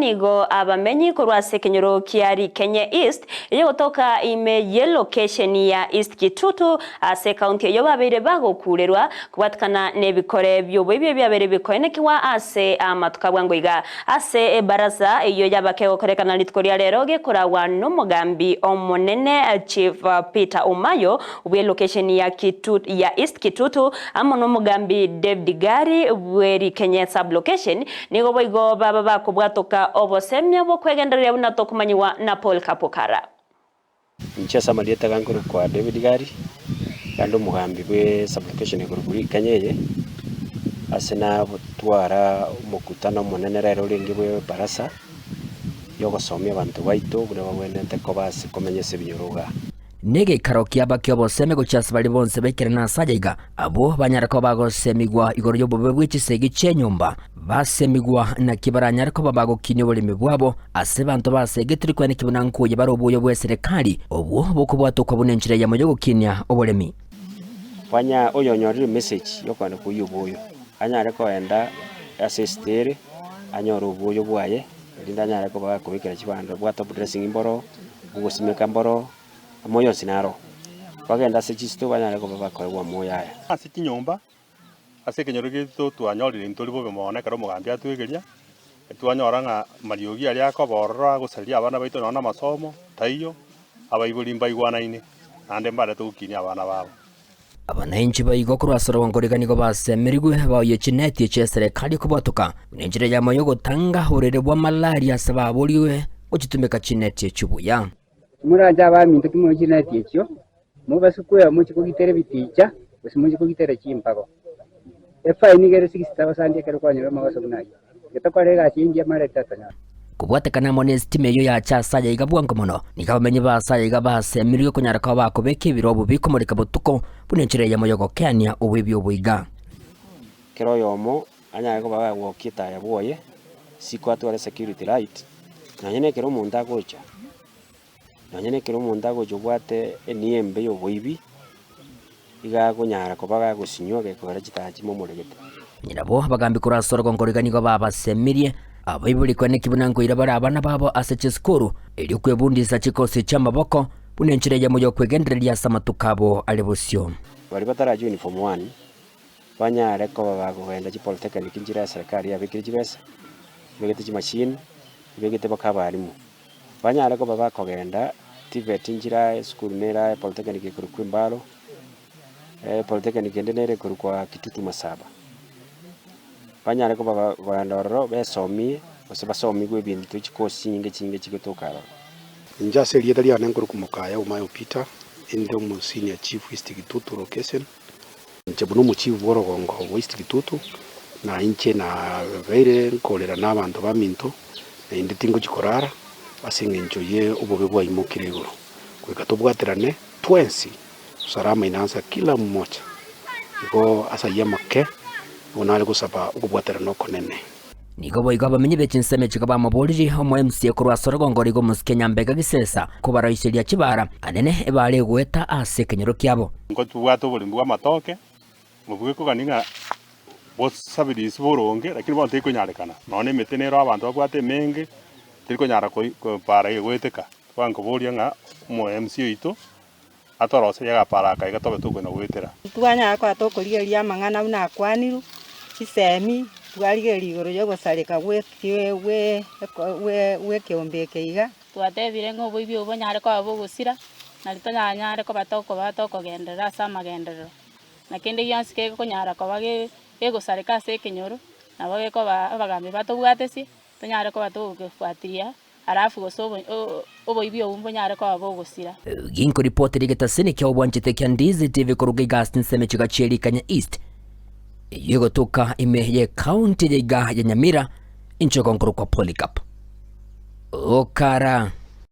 nigo abamenyi kurwase kenyoro kiari Kenya East iyo gotoka ime ye location ya East Kitutu ase county yo babere bagokurerwa kubatkana nebikore byo bibye byabere bikoenekiwa ase amatukabwango iga ase baraza iyo yabake gokorekana litkoria rero gekora n'umugambi omonene Chief Peter Umayo ubwe location ya Kitutu ya East Kitutu amo n'umugambi David Gari weri Kenya sub location nigo boigo baba bakubwatoka obosemya bo kwegenderera bunatokumanyiwa na Paul Kapokara Nchesa malieta gankuru kwa David Gari kandi umugambi bwe sub location eguruguri Kanyeye asena butwara umukutano munene rero lingi bwe barasa yogosomya abantu baitu bure babwenete ko basi komenyese binyoruga nege karokia bakyo boseme gochasa bali bonse bekirana sajaiga abo banyarako bagosemigwa igoro yo bobe bwichisegi chenyumba basemigwa na kibaranyarako babago kinyo bole mibwabo ase bantu basege turi kwene kibunankuye barobuyo bwe serikali obo bokubwato kwa bunenjire ya moyo gokinya obolemi fanya oyonyorire message yokwana kuyubuyo anyareko enda assistere anyoro ubuyo bwaye ndanya ko bakubikira kibanda bwa top dressing imboro ugusimeka mboro moyo sinaro bagenda se chisto banyara ko bakorwa moya ase kinyomba ase kenyoro gitu twanyorire ntoli bobe mone karo mugambi atwegeria twanyora nga mariogi ali akoborora gusalia abana baito nona masomo taiyo abaibuli mbaigwanaine ande mbare tukinya abana babo abananchi baigo kurasoro wangoriganigo basemerigwe bayo chineti che serikali kubatoka unenjire ya moyo gotanga urere bwa malaria sababuriwe uchitumeka chineti chubuya muranja baminto kimo chineti echo mubasukuya muchiko gitere biticha basimuchiko gitere chimpago efa inigere 6000 kero kwanyoro magaso bunayi getakorega chingia mare tatanya kubwatekana monestime yo ya chasa igabwango mono nikabamenye basa igabasemirwe kunyara kwa bakobeke birobo bikomoreka butuko bunenjire ya moyo gokania ubibyo buiga kero yomo anya ko baba wokita ya boye sikwatu ala security light nanyene kero munda gocha nanyene kero munda gocho bwate eniembe yo boibi iga kunyara ko baga gusinywa ke ko rachitaji momoregete nyirabo bagambi kurasoro gongoriganigo baba semirie abaibuli kwene kibunango irabara abana babo aseche skuru ili kwebundisa chikosi chamaboko bunenjire ya moyo kwegendereria samatukabo alebusyo bali bataraje uniform 1 banyare ko bago wenda chi polytechnic injira ya serikali ya bikiri jibesa begete chi machine begete bakabarimu banyare ko baba kogenda tivet injira school nera polytechnic kuri kwimbalo polytechnic ndenere kuri kwa Kitutu Masaba banyare ko baba bandoro besomi basomi gwe bintu chikosi nyinge chigotokara njase lieta ya nankuru kumukaya Umayo Peter inde mu senior chief East Kitutu location nchebuno mu chief borogongo East Kitutu na inche na veire nkolera n'abantu baminto inde tingo chikorara asinge njoye ubobe bwa imukire igoro kweka tubwaterane twensi usalama inaanza kila mmoja iko asayemake unali kusaba ukubwaterana okonene nigo boigo bamenye bechinseme chikaba maboliji homo MC kurwasoro gongorigo muskenya mbega gisesa kubaraishiria chibara anene ebale gweta ase kenyoro kyabo ngo tubwato buli mbwa matoke mubwe ko ganinga bosabirisi boronge lakini bonte ko nyarekana none metenero abantu babwate menge tiriko nyara ko para yegweteka twango boria nga mo MC ito atorose yaga para ka igatobe tukwena gwetera twanya ko atokorigeria mang'ana una akwaniru kisemi twarigeria igoro yo gosareka we kiombe keiga twatebire ngo boibi obonyare ko abogusira narito nyanyare ko batoko gendera sama gendero nakende yanske ko nyara ko bage egosareka se kenyoro nabage ko abagambi batobwatesi tonyare ko batogefuatiria arafu gosobo oboibi obumbonyare ko abogusira ginko report rigetasene kya obwanchite kya Ndizi TV kuruga Gastin seme chigacheri Kenya East yego toka imeye county ya Nyamira incho konkuru kwa Polycarp Okara